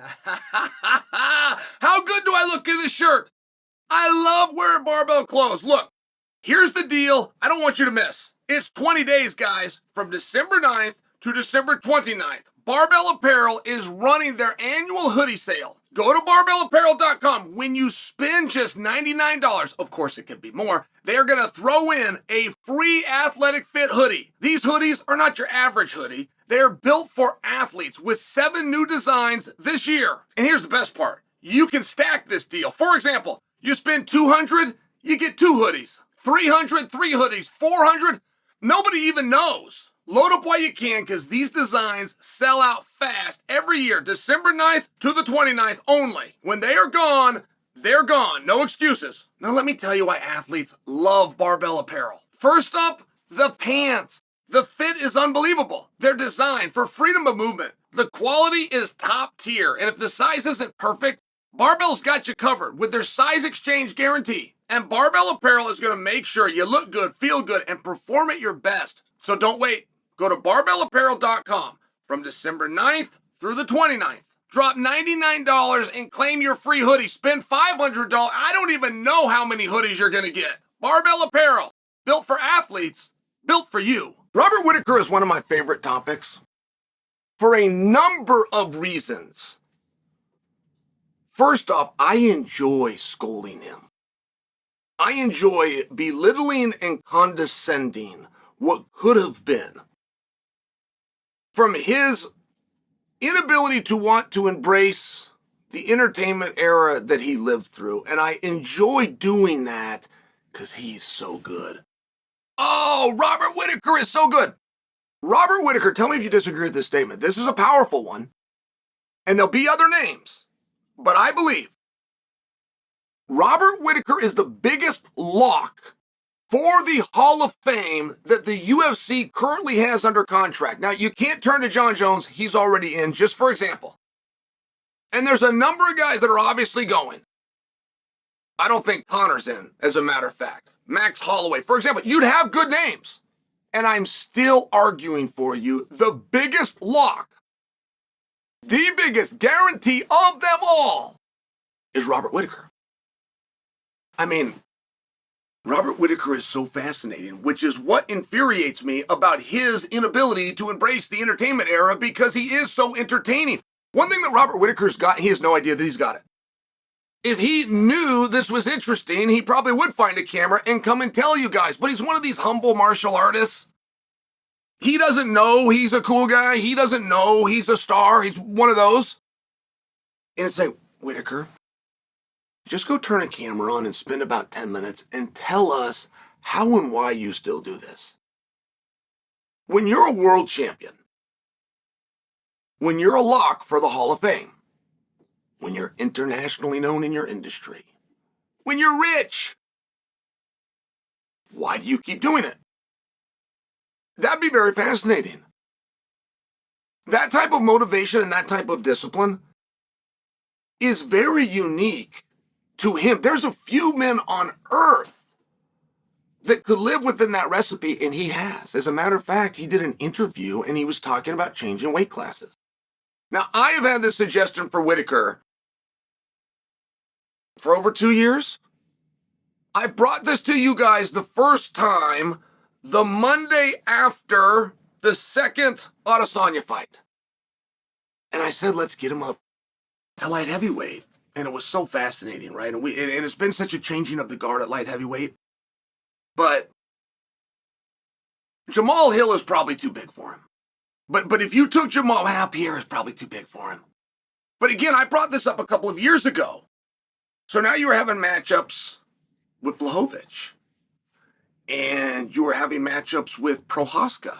How good do I look in this shirt? I love wearing barbell clothes. Look, here's the deal I don't want you to miss. It's 20 days, guys, from December 9th to December 29th. Barbell Apparel is running their annual hoodie sale. Go to barbellapparel.com. When you spend just $99, of course it could be more, they're going to throw in a free athletic fit hoodie. These hoodies are not your average hoodie. They're built for athletes with 7 new designs this year. And here's the best part. You can stack this deal. For example, you spend $200, you get 2 hoodies. $300, 3 hoodies. $400, nobody even knows. Load up while you can, because these designs sell out fast every year. December 9th to the 29th only. When they are gone, they're gone. No excuses. Now let me tell you why athletes love Barbell Apparel. First up, the pants. The fit is unbelievable. They're designed for freedom of movement. The quality is top tier, and if the size isn't perfect, Barbell's got you covered with their size exchange guarantee. And Barbell Apparel is going to make sure you look good, feel good, and perform at your best. So don't wait. Go to barbellapparel.com from December 9th through the 29th. Drop $99 and claim your free hoodie. Spend $500. I don't even know how many hoodies you're going to get. Barbell Apparel, built for athletes, built for you. Robert Whittaker is one of my favorite topics for a number of reasons. First off, I enjoy scolding him. I enjoy belittling and condescending what could have been. From his inability to want to embrace the entertainment era that he lived through. And I enjoy doing that because he's so good. Oh, Robert Whittaker is so good. Robert Whittaker, tell me if you disagree with this statement. This is a powerful one. And there'll be other names. But I believe Robert Whittaker is the biggest lock for the Hall of Fame that the UFC currently has under contract. Now, you can't turn to Jon Jones. He's already in, just for example. And there's a number of guys that are obviously going. I don't think Conor's in, as a matter of fact. Max Holloway, for example. You'd have good names. And I'm still arguing for you the biggest lock, the biggest guarantee of them all is Robert Whittaker. I mean, Robert Whittaker is so fascinating, which is what infuriates me about his inability to embrace the entertainment era because he is so entertaining. One thing that Robert Whittaker's got, he has no idea that he's got it. If he knew this was interesting, he probably would find a camera and come and tell you guys. But he's one of these humble martial artists. He doesn't know he's a cool guy. He doesn't know he's a star. He's one of those. And it's like, Whittaker, just go turn a camera on and spend about 10 minutes and tell us how and why you still do this. When you're a world champion, when you're a lock for the Hall of Fame, when you're internationally known in your industry, when you're rich, why do you keep doing it? That'd be very fascinating. That type of motivation and that type of discipline is very unique to him. There's a few men on earth that could live within that recipe, and he has. As a matter of fact, he did an interview and he was talking about changing weight classes. Now, I have had this suggestion for Whittaker for over 2 years. I brought this to you guys the first time the Monday after the second Adesanya fight. And I said, let's get him up to light heavyweight. And it was so fascinating, right? And it's been such a changing of the guard at light heavyweight. But Jamal Hill is probably too big for him. But if you took Jamal, Pierre is probably too big for him. But again, I brought this up a couple of years ago. So now you were having matchups with Blachowicz. And you were having matchups with Prohaska.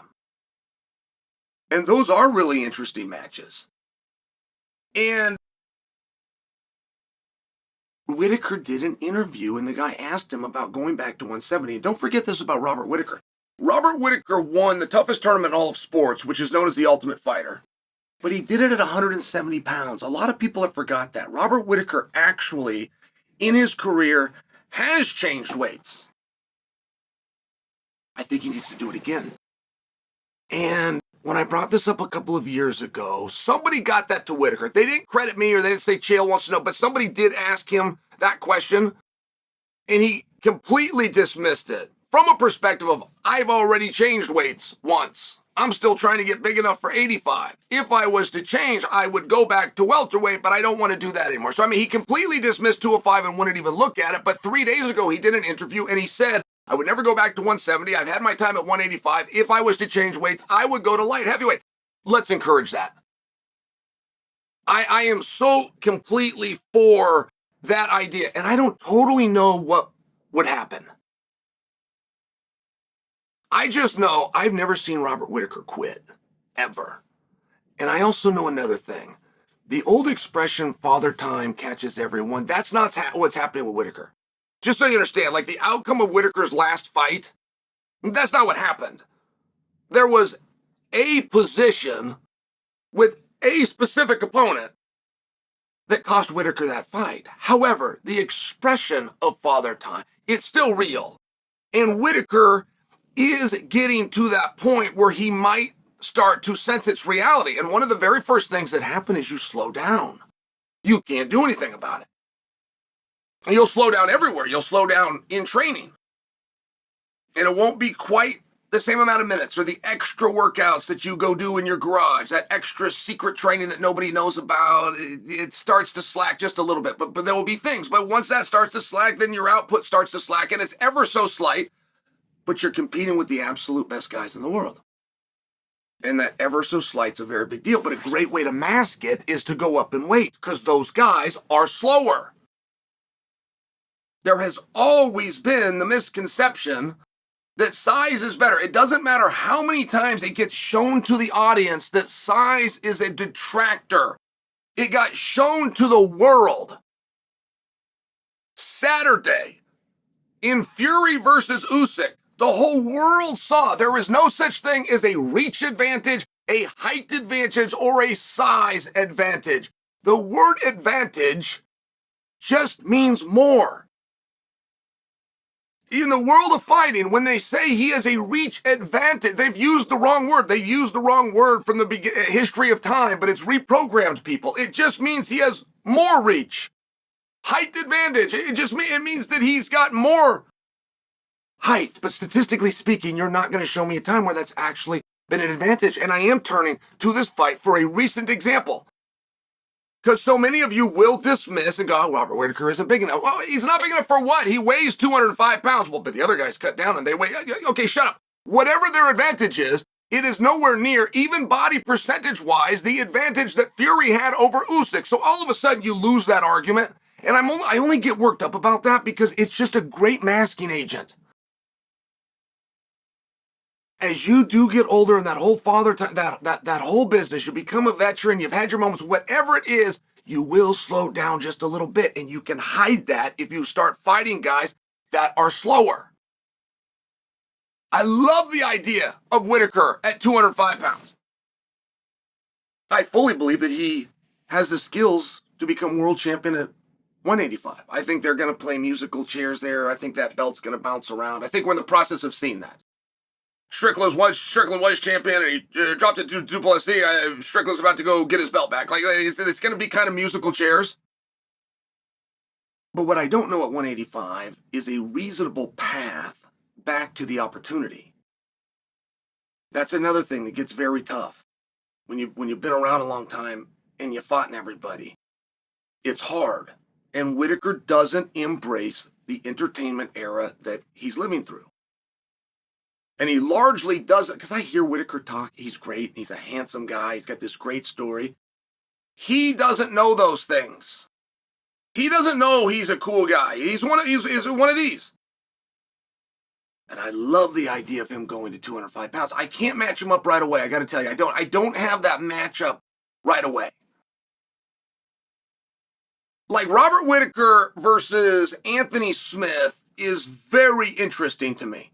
And those are really interesting matches. And Whittaker did an interview, and the guy asked him about going back to 170. And don't forget this about Robert Whittaker. Robert Whittaker won the toughest tournament in all of sports, which is known as the Ultimate Fighter. But he did it at 170 pounds. A lot of people have forgot that. Robert Whittaker actually, in his career, has changed weights. I think he needs to do it again. And when I brought this up a couple of years ago, somebody got that to Whittaker. They didn't credit me or they didn't say Chael wants to know, but somebody did ask him that question, and he completely dismissed it from a perspective of, I've already changed weights once. I'm still trying to get big enough for 85. If I was to change, I would go back to welterweight, but I don't want to do that anymore. So, I mean, he completely dismissed 205 and wouldn't even look at it, but 3 days ago, he did an interview, and he said, I would never go back to 170. I've had my time at 185. If I was to change weights, I would go to light heavyweight. Let's encourage that. I am so completely for that idea, and I don't totally know what would happen. I just know I've never seen Robert Whittaker quit, ever. And I also know another thing. The old expression, father time catches everyone, that's not what's happening with Whittaker. Just so you understand, like the outcome of Whittaker's last fight, that's not what happened. There was a position with a specific opponent that cost Whittaker that fight. However, the expression of father time, it's still real. And Whittaker is getting to that point where he might start to sense its reality. And one of the very first things that happen is you slow down. You can't do anything about it. And you'll slow down everywhere. You'll slow down in training. And it won't be quite the same amount of minutes or the extra workouts that you go do in your garage, that extra secret training that nobody knows about. It starts to slack just a little bit, but there will be things. But once that starts to slack, then your output starts to slack, and it's ever so slight, but you're competing with the absolute best guys in the world. And that ever so slight's a very big deal. But a great way to mask it is to go up in weight, because those guys are slower. There has always been the misconception that size is better. It doesn't matter how many times it gets shown to the audience that size is a detractor. It got shown to the world. Saturday, in Fury versus Usyk, the whole world saw there is no such thing as a reach advantage, a height advantage, or a size advantage. The word advantage just means more. In the world of fighting, when they say he has a reach advantage, they've used the wrong word. They used the wrong word from the history of time, but it's reprogrammed people. It just means he has more reach. Height advantage. It means that he's got more height. But statistically speaking, you're not going to show me a time where that's actually been an advantage. And I am turning to this fight for a recent example. Because so many of you will dismiss and go, oh, Robert Whittaker isn't big enough. Well, he's not big enough for what? He weighs 205 pounds. Well, but the other guys cut down and they weigh. Okay, shut up. Whatever their advantage is, it is nowhere near, even body percentage-wise, the advantage that Fury had over Usyk. So all of a sudden you lose that argument. And I only get worked up about that because it's just a great masking agent. As you do get older and that whole father time, that whole business, you become a veteran, you've had your moments, whatever it is, you will slow down just a little bit, and you can hide that if you start fighting guys that are slower. I love the idea of Whittaker at 205 pounds. I fully believe that he has the skills to become world champion at 185. I think they're going to play musical chairs there. I think that belt's going to bounce around. I think we're in the process of seeing that. Strickland was champion, and he dropped it to Duplessis. Strickland's about to go get his belt back. Like it's going to be kind of musical chairs. But what I don't know at 185 is a reasonable path back to the opportunity. That's another thing that gets very tough. When you've been around a long time and you fought in everybody, it's hard. And Whittaker doesn't embrace the entertainment era that he's living through. And he largely doesn't, because I hear Whittaker talk, he's great, he's a handsome guy, he's got this great story. He doesn't know those things. He doesn't know he's a cool guy. He's one of these. And I love the idea of him going to 205 pounds. I can't match him up right away, I got to tell you. I don't have that matchup right away. Like Robert Whittaker versus Anthony Smith is very interesting to me.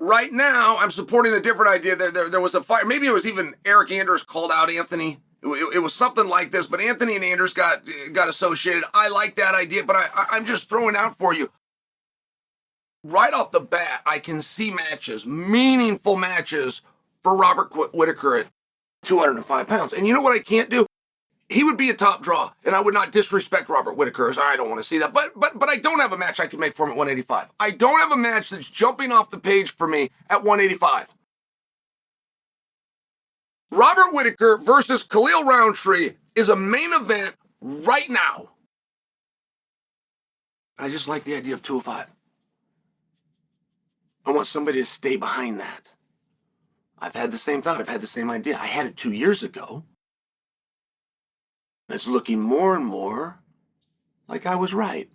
Right now, I'm supporting a different idea. There was a fight. Maybe it was even Eric Anders called out Anthony. It was something like this, but Anthony and Anders got associated. I like that idea, but I'm just throwing out for you. Right off the bat, I can see matches, meaningful matches for Robert Whittaker at 205 pounds. And you know what I can't do? He would be a top draw, and I would not disrespect Robert Whittaker. So I don't want to see that. But I don't have a match I can make for him at 185. I don't have a match that's jumping off the page for me at 185. Robert Whittaker versus Khalil Roundtree is a main event right now. I just like the idea of 205. I want somebody to stay behind that. I've had the same thought. I've had the same idea. I had it 2 years ago. It's looking more and more like I was right.